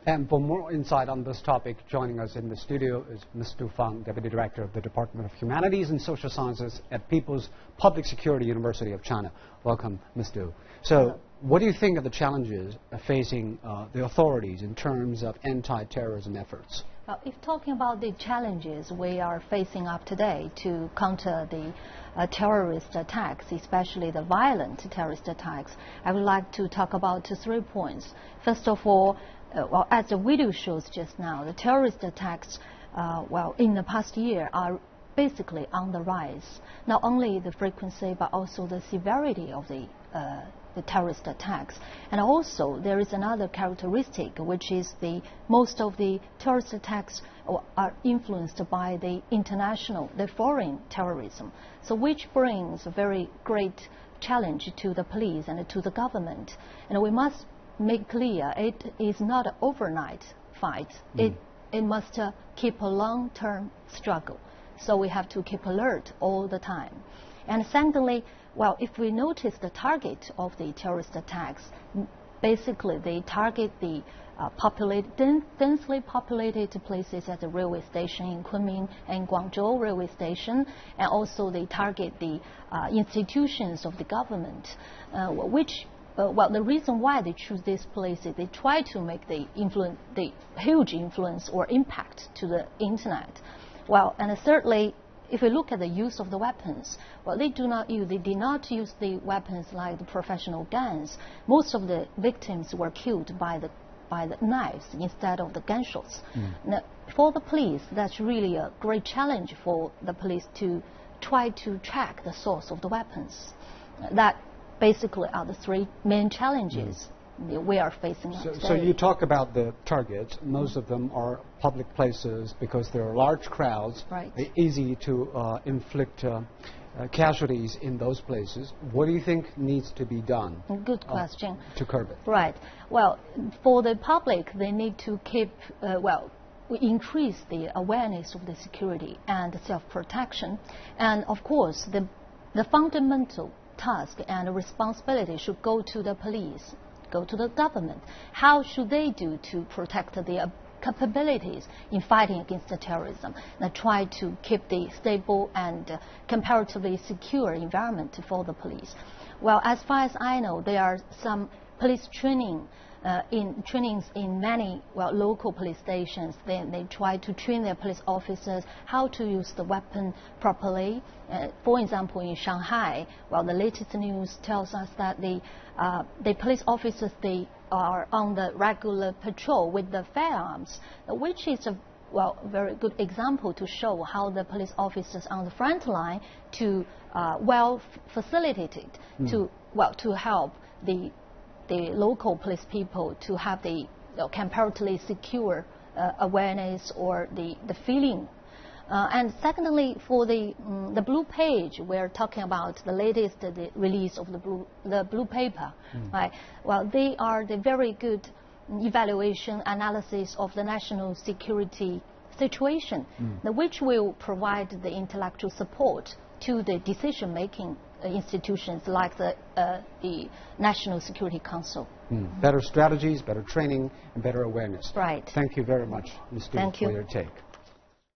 And for more insight on this topic, joining us in the studio is Ms. Du Fang, Deputy Director of the Department of Humanities and Social Sciences at People's Public Security University of China. Welcome, Ms. Du. So, what do you think of the challenges facing the authorities in terms of anti-terrorism efforts? If talking about the challenges we are facing up today to counter the terrorist attacks, especially the violent terrorist attacks, I would like to talk about 3 points. First of all, well, as the video shows just now, the terrorist attacks, in the past year are basically on the rise. Not only the frequency, but also the severity of the terrorist attacks. And also there is another characteristic, which is most of the terrorist attacks are influenced by the foreign terrorism, so which brings a very great challenge to the police and to the government. And we must make clear it is not an overnight fight. It must keep a long-term struggle. So we have to keep alert all the time. And secondly, well, if we notice the target of the terrorist attacks, basically they target the densely populated places at the railway station in Kunming and Guangzhou railway station, and also they target the institutions of the government, the reason why they choose these places, they try to make the huge influence or impact to the internet. Well, and thirdly, if we look at the use of the weapons, well, they did not use the weapons like the professional guns. Most of the victims were killed by the knives instead of the gunshots. Now, for the police, that's really a great challenge for the police to try to track the source of the weapons. That basically are the 3 main challenges we are facing today. So you talk about the targets. Most of them are public places because there are large crowds. Right. It's easy to inflict casualties in those places. What do you think needs to be done? Good question. To curb it. Right. Well, for the public, they need to increase the awareness of the security and self-protection. And of course, the fundamental task and responsibility should go to the police, go to the government. How should they do to protect their capabilities in fighting against the terrorism and try to keep the stable and comparatively secure environment for the police? Well, as far as I know, there are some police trainings in many local police stations. They try to train their police officers how to use the weapon properly. For example, in Shanghai, the latest news tells us that the police officers, they are on the regular patrol with the firearms, which is a very good example to show how the police officers on the front line to facilitated to help the local police people to have the comparatively secure awareness or the feeling. And secondly, for the blue page, we're talking about the latest release of the blue paper. Right? Well, they are the very good evaluation analysis of the national security situation, which will provide the intellectual support to the decision-making institutions like the National Security Council. Better strategies, better training, and better awareness. Right. Thank you very much, Ms. Du, for your take.